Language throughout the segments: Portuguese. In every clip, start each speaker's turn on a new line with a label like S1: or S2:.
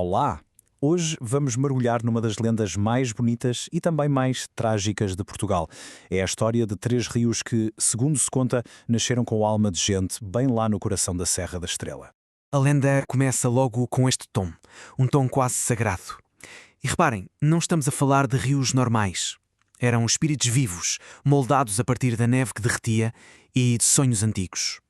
S1: Olá! Hoje vamos mergulhar numa das lendas mais bonitas e também mais trágicas de Portugal. É a história de três rios que, segundo se conta, nasceram com alma de gente bem lá no coração da Serra da Estrela.
S2: A lenda começa logo com este tom, um tom quase sagrado. E reparem, não estamos a falar de rios normais. Eram espíritos vivos, moldados a partir da neve que derretia e de sonhos antigos.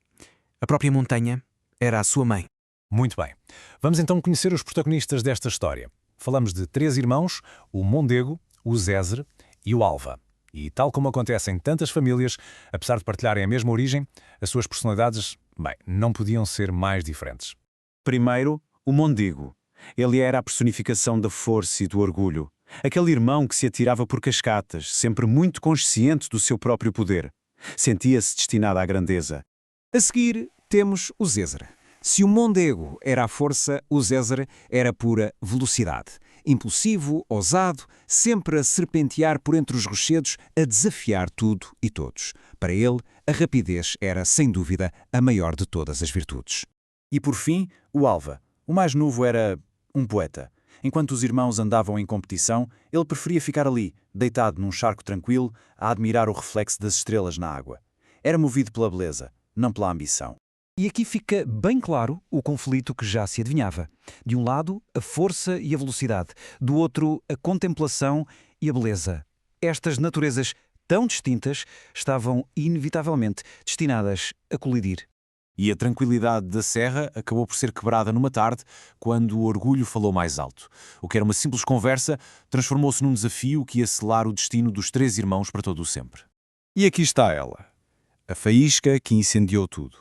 S2: A própria montanha era a sua mãe.
S3: Muito bem. Vamos então conhecer os protagonistas desta história. Falamos de três irmãos, o Mondego, o Zézer e o Alva. E tal como acontece em tantas famílias, apesar de partilharem a mesma origem, as suas personalidades, não podiam ser mais diferentes.
S4: Primeiro, o Mondego. Ele era a personificação da força e do orgulho. Aquele irmão que se atirava por cascatas, sempre muito consciente do seu próprio poder. Sentia-se destinado à grandeza.
S5: A seguir, temos o Zézer. Se o Mondego era a força, o Zézer era pura velocidade. Impulsivo, ousado, sempre a serpentear por entre os rochedos, a desafiar tudo e todos. Para ele, a rapidez era, sem dúvida, a maior de todas as virtudes.
S4: E por fim, o Alva. O mais novo era um poeta. Enquanto os irmãos andavam em competição, ele preferia ficar ali, deitado num charco tranquilo, a admirar o reflexo das estrelas na água. Era movido pela beleza, não pela ambição.
S5: E aqui fica bem claro o conflito que já se adivinhava. De um lado, a força e a velocidade. Do outro, a contemplação e a beleza. Estas naturezas tão distintas estavam inevitavelmente destinadas a colidir.
S4: E a tranquilidade da serra acabou por ser quebrada numa tarde, quando o orgulho falou mais alto. O que era uma simples conversa transformou-se num desafio que ia selar o destino dos três irmãos para todo o sempre.
S6: E aqui está ela, a faísca que incendiou tudo.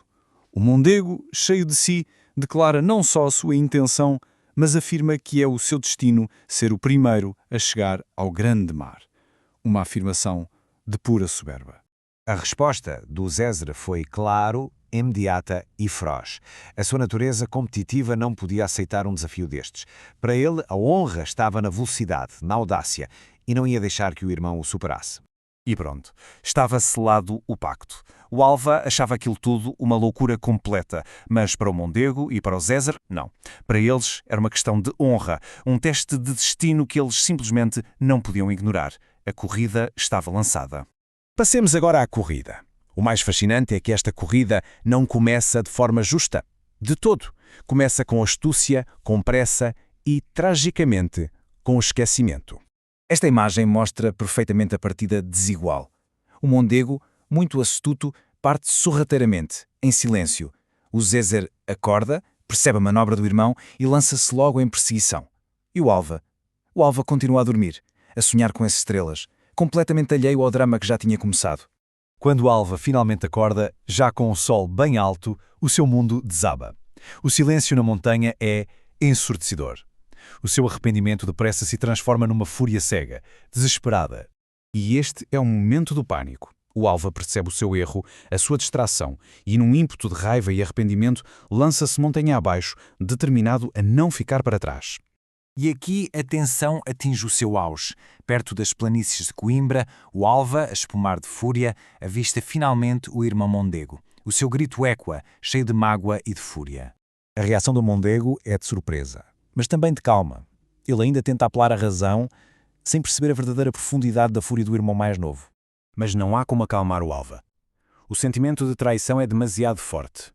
S6: O Mondego, cheio de si, declara não só a sua intenção, mas afirma que é o seu destino ser o primeiro a chegar ao grande mar. Uma afirmação de pura soberba.
S7: A resposta do Zézer foi claro, imediata e feroz. A sua natureza competitiva não podia aceitar um desafio destes. Para ele, a honra estava na velocidade, na audácia, e não ia deixar que o irmão o superasse.
S8: E pronto, estava selado o pacto. O Alva achava aquilo tudo uma loucura completa, mas para o Mondego e para o Zézer, não. Para eles era uma questão de honra, um teste de destino que eles simplesmente não podiam ignorar. A corrida estava lançada.
S3: Passemos agora à corrida. O mais fascinante é que esta corrida não começa de forma justa. De todo. Começa com astúcia, com pressa e, tragicamente, com esquecimento.
S1: Esta imagem mostra perfeitamente a partida desigual. O Mondego, muito astuto, parte sorrateiramente, em silêncio. O Zézer acorda, percebe a manobra do irmão e lança-se logo em perseguição. E o Alva? O Alva continua a dormir, a sonhar com as estrelas, completamente alheio ao drama que já tinha começado.
S3: Quando o Alva finalmente acorda, já com o sol bem alto, o seu mundo desaba. O silêncio na montanha é ensurdecedor. O seu arrependimento depressa se transforma numa fúria cega, desesperada.
S1: E este é o momento do pânico. O Alva percebe o seu erro, a sua distração, e num ímpeto de raiva e arrependimento, lança-se montanha abaixo, determinado a não ficar para trás.
S8: E aqui a tensão atinge o seu auge. Perto das planícies de Coimbra, o Alva, a espumar de fúria, avista finalmente o irmão Mondego. O seu grito ecoa, cheio de mágoa e de fúria.
S3: A reação do Mondego é de surpresa, mas também de calma. Ele ainda tenta apelar à razão, sem perceber a verdadeira profundidade da fúria do irmão mais novo.
S4: Mas não há como acalmar o Alva. O sentimento de traição é demasiado forte.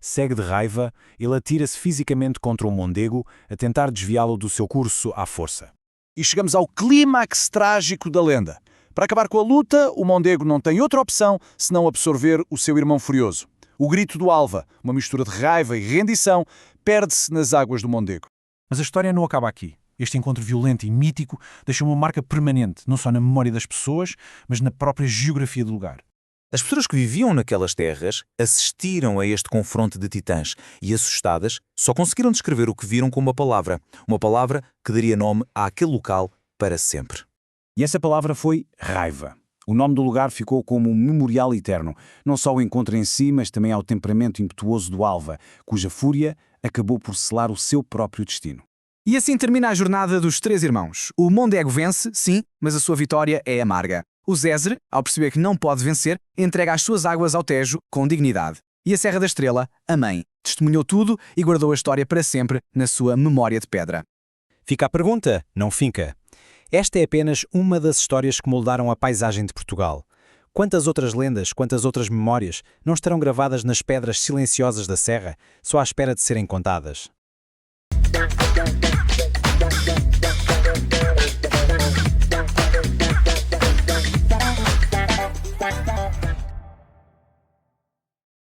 S4: Cego de raiva, ele atira-se fisicamente contra o Mondego, a tentar desviá-lo do seu curso à força.
S9: E chegamos ao clímax trágico da lenda. Para acabar com a luta, o Mondego não tem outra opção senão absorver o seu irmão furioso. O grito do Alva, uma mistura de raiva e rendição, perde-se nas águas do Mondego.
S10: Mas a história não acaba aqui. Este encontro violento e mítico deixa uma marca permanente, não só na memória das pessoas, mas na própria geografia do lugar.
S2: As pessoas que viviam naquelas terras assistiram a este confronto de titãs e, assustadas, só conseguiram descrever o que viram com uma palavra que daria nome àquele local para sempre.
S4: E essa palavra foi raiva. O nome do lugar ficou como um memorial eterno, não só ao encontro em si, mas também ao temperamento impetuoso do Alva, cuja fúria acabou por selar o seu próprio destino.
S11: E assim termina a jornada dos três irmãos. O Mondego vence, sim, mas a sua vitória é amarga. O Zézer, ao perceber que não pode vencer, entrega as suas águas ao Tejo com dignidade. E a Serra da Estrela, a mãe, testemunhou tudo e guardou a história para sempre na sua memória de pedra.
S12: Fica a pergunta, não finca. Esta é apenas uma das histórias que moldaram a paisagem de Portugal. Quantas outras lendas, quantas outras memórias não estarão gravadas nas pedras silenciosas da serra, só à espera de serem contadas?